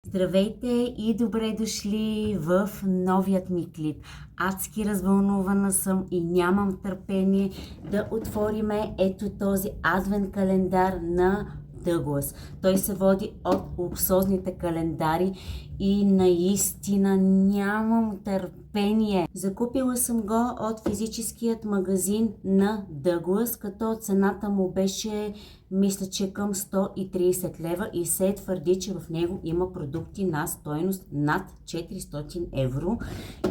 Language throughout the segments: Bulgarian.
Здравейте и добре дошли в новият ми клип. Адски развълнувана съм и нямам търпение да отвориме ето този адвент календар на Douglas. Той се води от луксозните календари и наистина нямам търпение. Закупила съм го от физическият магазин на Douglas, като цената му беше, мисля, че към 130 лева и се твърди, че в него има продукти на стойност над 400 евро.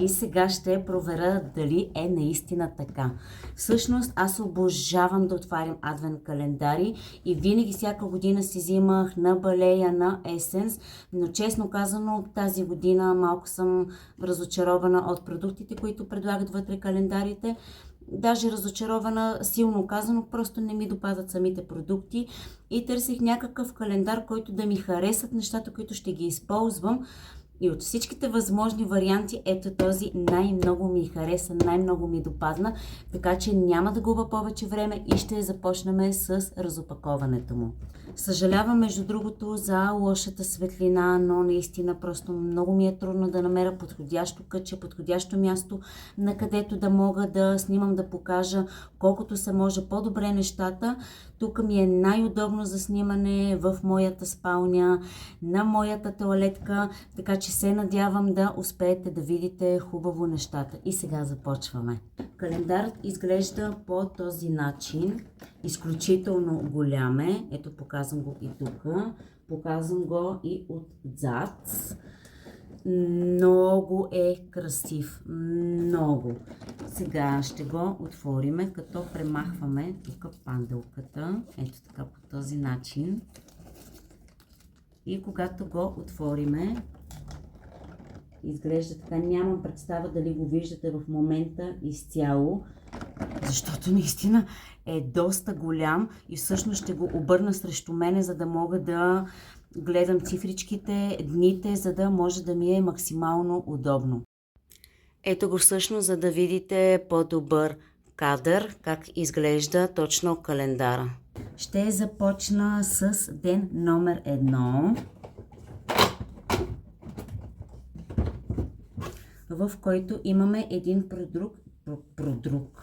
И сега ще проверя дали е наистина така. Всъщност аз обожавам да отварям адвент календари и винаги всяка година си взимах на Балея, на Есенс, но честно казано тази година малко съм разочарована от продуктите, които предлагат вътре календарите. Даже разочарована, силно казано, просто не ми допадат самите продукти и търсих някакъв календар, който да ми харесат нещата, които ще ги използвам. И от всичките възможни варианти, ето този най-много ми хареса, най-много ми допадна, така че няма да губя повече време и ще започнем с разопаковането му. Съжалявам, между другото, за лошата светлина, но наистина просто много ми е трудно да намеря подходящо кътче, подходящо място, на където да мога да снимам, да покажа колкото се може по-добре нещата. Тук ми е най-удобно за снимане в моята спалня, на моята тоалетка, така че се надявам да успеете да видите хубаво нещата. И сега започваме. Календарът изглежда по този начин. Изключително голям е. Ето, показвам го и тук. Показвам го и отзад. Много е красив. Много. Сега ще го отвориме, като премахваме тук панделката. Ето така, по този начин. И когато го отвориме, изглежда така. Нямам представа дали го виждате в момента изцяло, защото наистина е доста голям и всъщност ще го обърна срещу мене, за да мога да гледам цифричките, дните, за да може да ми е максимално удобно. Ето го всъщност, за да видите по-добър кадър, как изглежда точно календара. Ще започна с ден номер 1, в който имаме един продукт.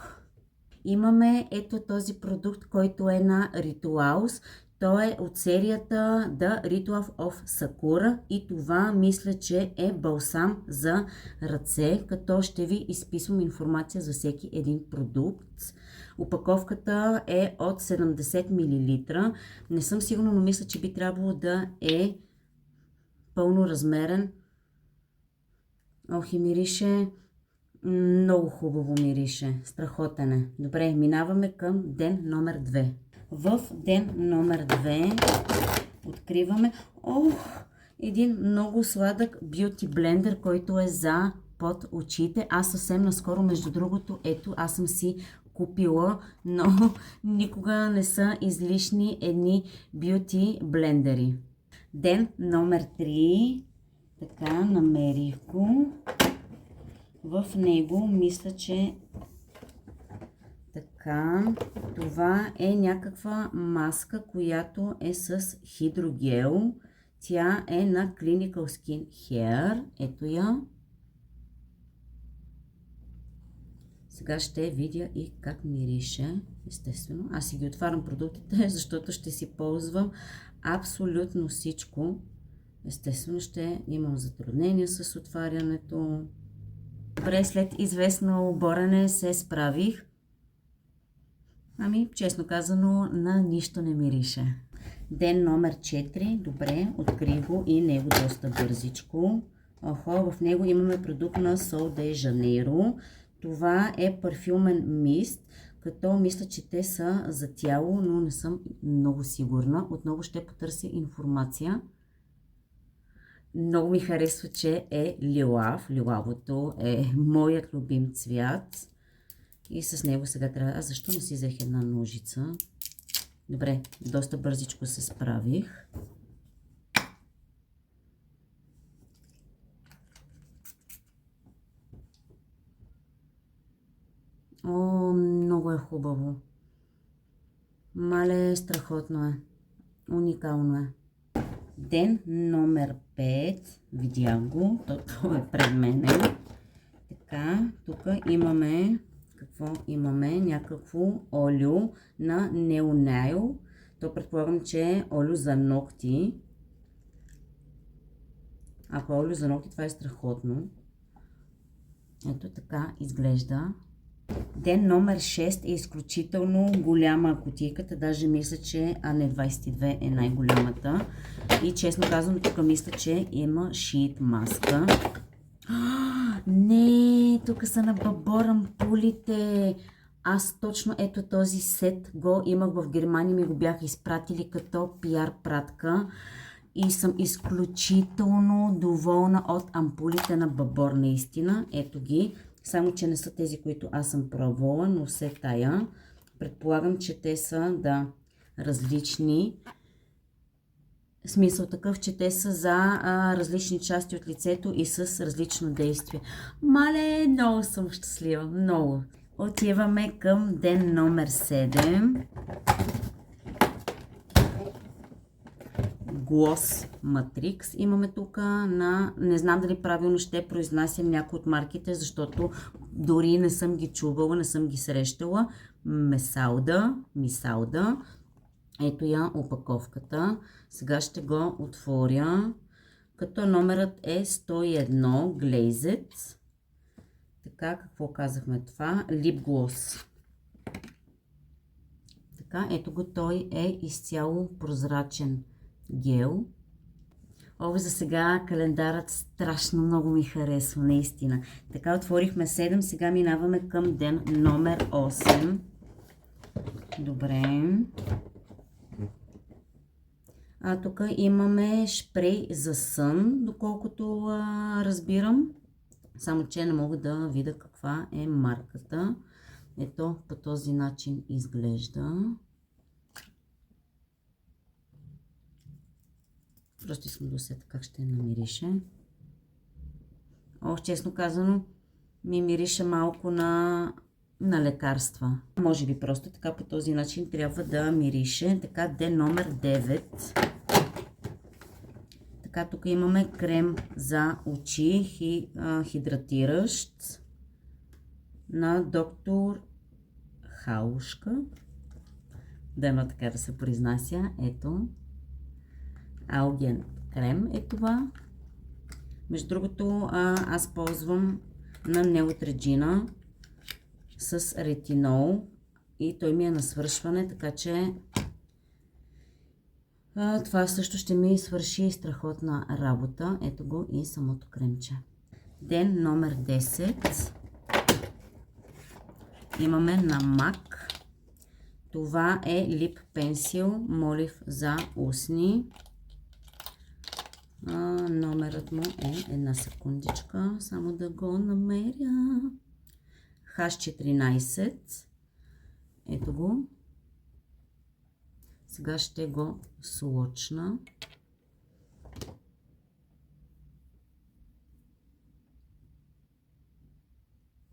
Имаме ето този продукт, който е на Rituals. Той е от серията The Ritual of Sakura и това мисля, че е балсам за ръце, като ще ви изписвам информация за всеки един продукт. Опаковката е от 70 мл. Не съм сигурна, но мисля, че би трябвало да е пълноразмерен. Ох, и мирише. Много хубаво мирише. Страхотен е. Добре, минаваме към ден номер 2. В ден номер 2 откриваме един много сладък бюти блендер, който е за под очите. Аз съвсем наскоро, между другото, ето, аз съм си купила, но никога не са излишни едни бюти блендери. Ден номер 3. Така, намерих го. В него мисля, че така, това е някаква маска, която е с хидрогел. Тя е на Clinical Skin Hair. Ето я. Сега ще видя и как мирише. Естествено, аз си ги отварям продуктите, защото ще си ползвам абсолютно всичко. Естествено, ще имам затруднения с отварянето. Добре, след известно борене се справих. Ами, честно казано, на нищо не мирише. Ден номер 4. Добре, открих го и него доста бързичко. Охо, в него имаме продукт на Sol de Janeiro. Това е парфюмен мист, като мисля, че те са за тяло, но не съм много сигурна. Отново ще потърся информация. Много ми харесва, че е лилав. Лилавото е моят любим цвят. И с него сега трябва... А защо не си взех една ножица? Добре, доста бързичко се справих. О, много е хубаво. Мале, страхотно е. Уникално е. Ден номер 5. Видях го. То е пред мене. Така, тук имаме, какво имаме? Някакво олио на Neonail. То предполагам, че е олио за ногти. Ако е олио за ногти, това е страхотно. Ето така изглежда. Ден номер 6 е изключително голяма кутийката. Даже мисля, че А22 е най-голямата. И честно казвам, тук мисля, че има шиит маска. Не, тук са на Бабор ампулите. Аз точно ето този сет го имах в Германия, ми го бяха изпратили като пиар пратка. И съм изключително доволна от ампулите на Бабор, наистина. Ето ги. Само, че не са тези, които аз съм пробвала, но все тая. Предполагам, че те са, да, различни. Смисъл такъв, че те са за различни части от лицето и с различно действие. Мале, много съм щастлива, много. Отиваме към ден номер 7. Gloss Matrix имаме тук на... Не знам дали правилно ще произнасям някои от марките, защото дори не съм ги чувала, не съм ги срещала. Мисалда. Ето я опаковката. Сега ще го отворя. Като номерът е 101 Glazed. Така, какво казахме това? Lip Gloss. Така, ето го, той е изцяло прозрачен гел. За сега календарът страшно много ми харесва, наистина. Така, отворихме 7, сега минаваме към ден номер 8. Добре. Тук имаме шпрей за сън, доколкото разбирам. Само, че не мога да видя каква е марката. Ето, по този начин изглежда. Просто искам да усетя как ще намирише. Честно казано, ми мирише малко на лекарства. Може би просто така по този начин трябва да мирише. Така, ден номер 9. Така, тук имаме крем за очи, хидратиращ на доктор Хаушка. Дано така да се произнася. Ето. Алген крем е това. Между другото, аз ползвам на Neutrogena с ретинол и той ми е на свършване, така че това също ще ми свърши страхотна работа. Ето го и самото кремче. Ден номер 10. Имаме на MAC. Това е Lip Pencil, молив за устни. Номерът му е, една секундичка, само да го намеря. H14. Ето го. Сега ще го случна.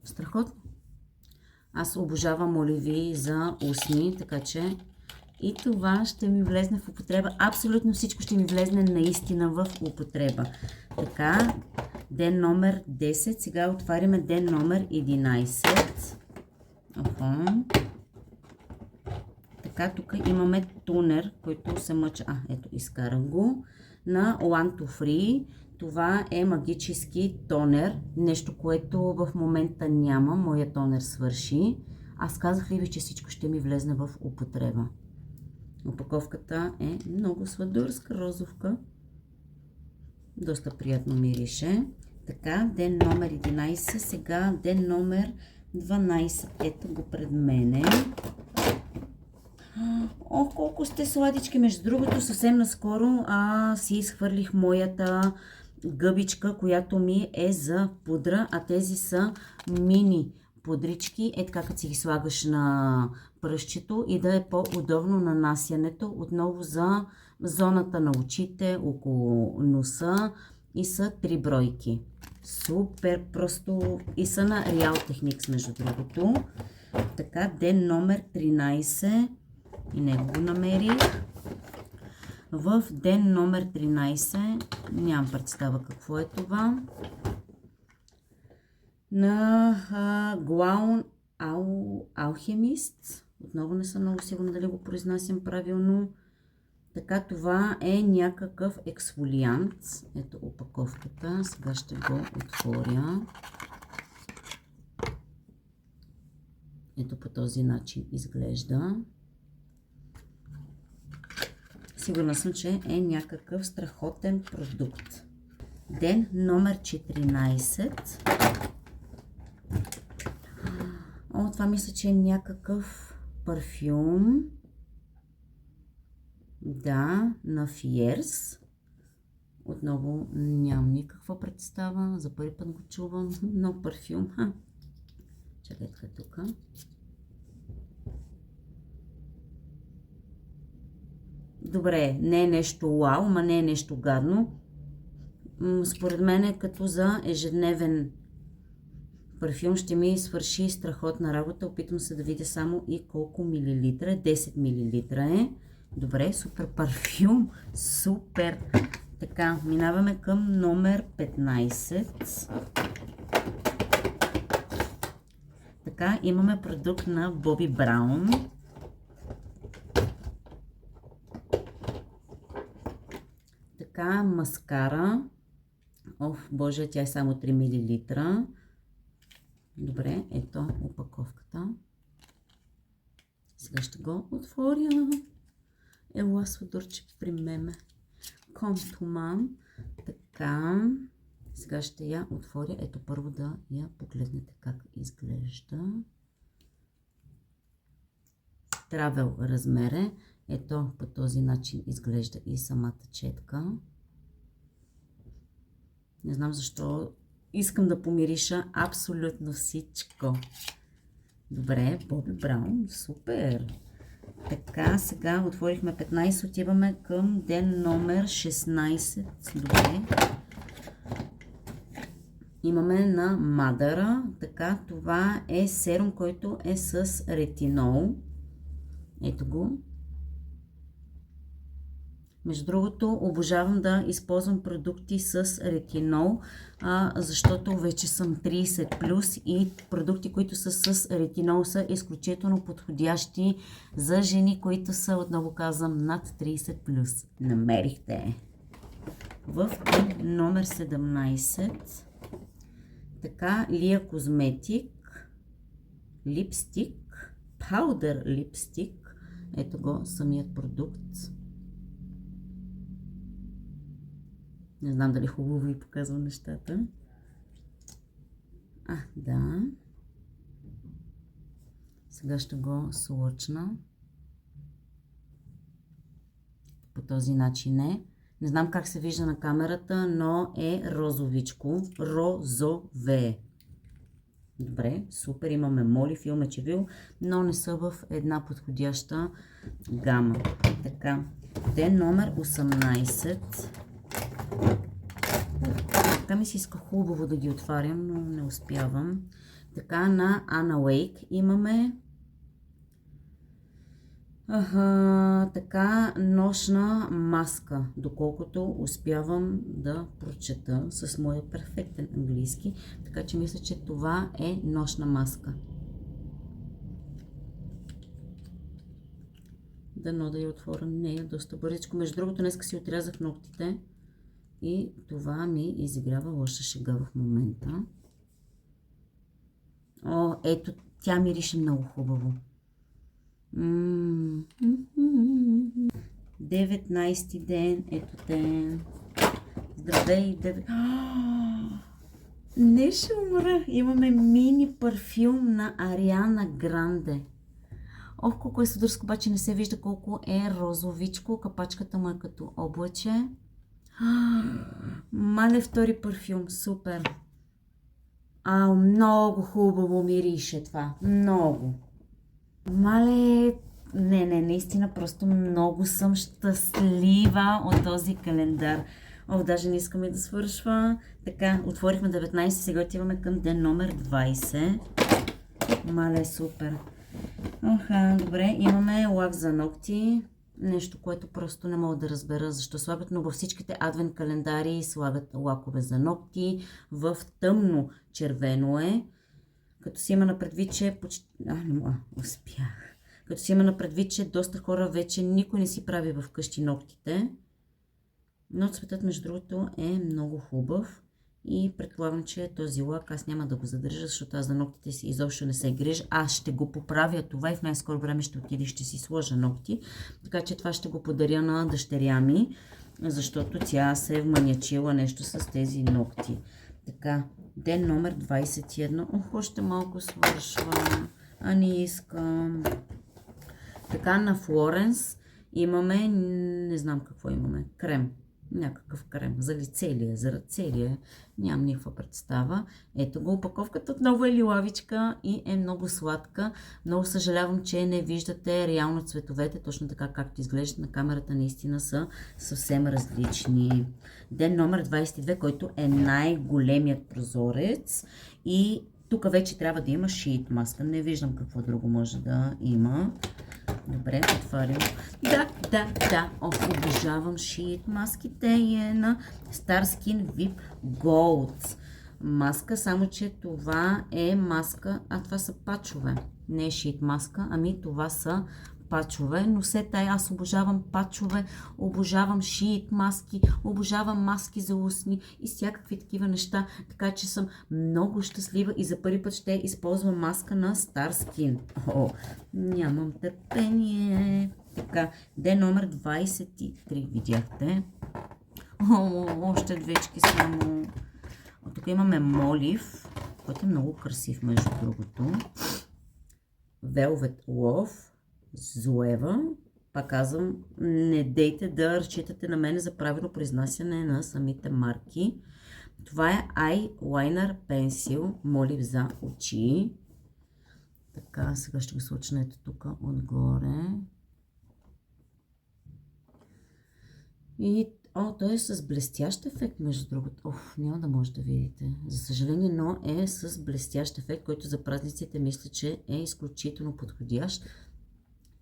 Страхотно. Аз обожавам оливи за устни, така че и това ще ми влезне в употреба. Абсолютно всичко ще ми влезне наистина в употреба. Така, ден номер 10. Сега отваряме ден номер 11. Така, тук имаме тунер, който се мъча. Ето, изкарах го. На One to Free. Това е магически тонер. Нещо, което в момента няма. Моя тонер свърши. Аз казах ли ви, че всичко ще ми влезне в употреба. Опаковката е много сладурска, розовка. Доста приятно мирише. Така, ден номер 11. Сега ден номер 12. Ето го пред мене. Колко сте сладички. Между другото, съвсем наскоро си изхвърлих моята гъбичка, която ми е за пудра, а тези са мини пудрички. Е така, като си ги слагаш на пръстчето и да е по-удобно нанасянето. Отново за зоната на очите, около носа, и са 3 бройки. Супер, просто и са на Real Techniques, между другото. Така, ден номер 13. И него го намерих. В ден номер 13, нямам представа какво е това, на Глаун Алхемист. Отново не съм много сигурна дали го произнасям правилно. Така, това е някакъв ексфолиант. Ето опаковката. Сега ще го отворя. Ето по този начин изглежда. Сигурна съм, че е някакъв страхотен продукт. Ден номер 14. О, това мисля, че е някакъв парфюм. Да, на Фиерс. Отново нямам никаква представа. За първи път го чувам. Но парфюм. Чакайте тук. Добре, не е нещо вау, ма не е нещо гадно. Според мен е като за ежедневен парфюм ще ми свърши страхотна работа. Опитвам се да видя само и колко милилитра е. 10 милилитра е. Добре, супер парфюм. Супер. Така, минаваме към номер 15. Така, имаме продукт на Боби Браун. Така, маскара. Оф, боже, тя е само 3 мл. Добре, ето опаковката. Сега ще го отворя. Ела Сладурче при меме. Контуман. Така, сега ще я отворя. Ето първо да я погледнете как изглежда. Травел размер е. Ето по този начин изглежда и самата четка. Не знам защо искам да помириша абсолютно всичко. Добре, Боби Браун, супер! Така, сега отворихме 15, отиваме към ден номер 16. Добре. Имаме на Мадара. Така, това е серум, който е с ретинол. Ето го. Между другото, обожавам да използвам продукти с ретинол, защото вече съм 30 плюс и продукти, които са с ретинол, са изключително подходящи за жени, които са, отново казвам, над 30 плюс. Намерихте. В номер 17. Така, Лия Козметик. Липстик. Паудър липстик. Ето го самият продукт. Не знам дали хубаво ви показвам нещата. Да. Сега ще го слъчна. По този начин е. Не знам как се вижда на камерата, но е розовичко. Розове. Добре, супер. Имаме молив, имаме чевил, но не са в една подходяща гама. Така, ден номер 18. Така ми се иска хубаво да ги отварям, но не успявам. Така, на Anna Wake имаме така, нощна маска, доколкото успявам да прочета с моя перфектен английски. Така че мисля, че това е нощна маска. Дано да я отворя. Не е доста бързичко. Между другото, днеска си отрязах ногтите. И това ми изиграва лоша шега в момента. О, ето, тя мирише много хубаво. 19-ти ден, ето те. Здравей, 9. Не ще умра. Имаме мини парфюм на Ариана Гранде. Ох, колко е съдърско, обаче не се вижда колко е розовичко. Капачката му е като облаче. Мале, втори парфюм, супер. Много хубаво мирише това. Много. Мале, не, наистина просто много съм щастлива от този календар. Даже не искаме да свършва. Така, отворихме 19, сега отиваме към ден номер 20. Мале, супер. Добре, имаме лак за ногти. нещо, което просто не мога да разбера защо слагат, но във всичките адвент календари слагат лакове за ногти, в тъмно червено е, като си има на предвид, че успях. Като си има на предвид, че доста хора вече никой не си прави вкъщи ногтите, но цветът, между другото, е много хубав. И предполагам, че този лак аз няма да го задържа, защото аз за ногтите си изобщо не се грижа. Аз ще го поправя това и в най-скоро време ще отида и ще си сложа ногти. Така че това ще го подаря на дъщеря ми, защото тя се е вманячила нещо с тези ногти. Така, ден номер 21. Ох, още малко свършва. А не искам. Така, на Флоренс имаме, не знам какво имаме, крем. Някакъв крем. За лице ли е, за ръце ли е, нямам никаква представа. Ето го, опаковката отново е лилавичка и е много сладка. Много съжалявам, че не виждате реално цветовете, точно така както изглеждат на камерата, наистина са съвсем различни. Ден номер 22, който е най-големият прозорец и тук вече трябва да има шиит маска. Не виждам какво друго може да има. Добре, отварям. Да. Обожавам шиит маските. Е на Starskin VIP Gold маска, само че това е маска, това са пачове. Не е шиит маска, ами това са пачове, но все тая аз обожавам пачове, обожавам шиит маски, обожавам маски за устни и всякакви такива неща, така че съм много щастлива и за първи път ще използвам маска на Starskin. Нямам търпение. Така, ден номер 23 видяхте. Още двечки само. Тук имаме молив, който е много красив, между другото. Velvet Love. Зуева. Пак казвам, не дейте да разчитате на мене за правилно произнасяне на самите марки. Това е Eyeliner Pencil, молив за очи. Така, сега ще го случна ето тук отгоре. И той е с блестящ ефект, между другото. Няма да може да видите. За съжаление, но е с блестящ ефект, който за празниците мисля, че е изключително подходящ.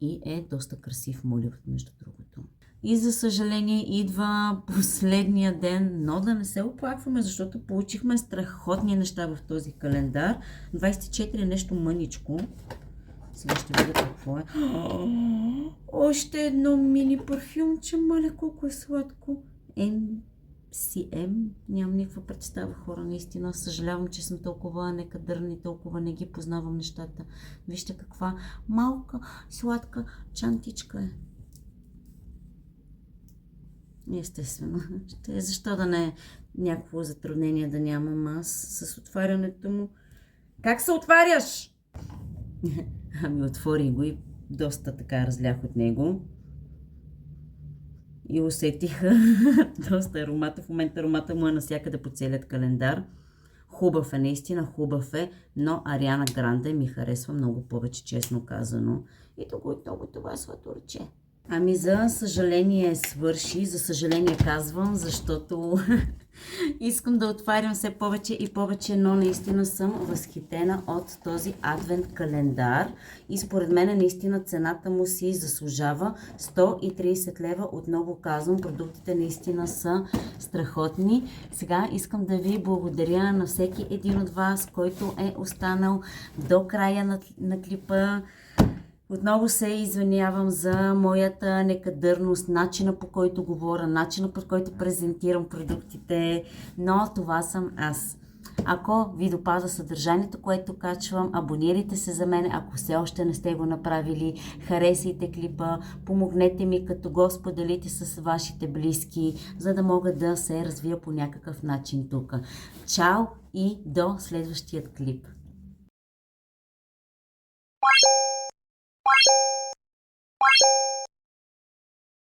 И е доста красив моливът, между другото. И за съжаление идва последния ден, но да не се оплакваме, защото получихме страхотни неща в този календар. 24 е нещо мъничко. Сега ще видя какво е. Още едно мини парфюмче, маля колко е сладко. MCM, нямам никаква представа, хора, наистина. Съжалявам, че съм толкова некадърна и толкова не ги познавам нещата. Вижте каква малка, сладка чантичка е. Естествено. Защо да не е някакво затруднение да нямам аз с отварянето му. Как се отваряш? Ами отвори го и доста така разлях от него. И усетих доста аромата. В момента аромата му е навсякъде по целият календар. Хубав е, наистина хубав е, но Ариана Гранде ми харесва много повече, честно казано. И това е сладурче. Ами за съжаление свърши, за съжаление казвам, защото искам да отварям все повече и повече, но наистина съм възхитена от този адвент календар и според мен наистина цената му си заслужава 130 лева. Отново казвам, продуктите наистина са страхотни. Сега искам да ви благодаря на всеки един от вас, който е останал до края на клипа. Отново се извинявам за моята некадърност, начина по който говоря, начина по който презентирам продуктите, но това съм аз. Ако ви допада съдържанието, което качвам, абонирайте се за мен, ако все още не сте го направили, харесайте клипа, помогнете ми като го споделите с вашите близки, за да мога да се развия по някакъв начин тук. Чао и до следващият клип!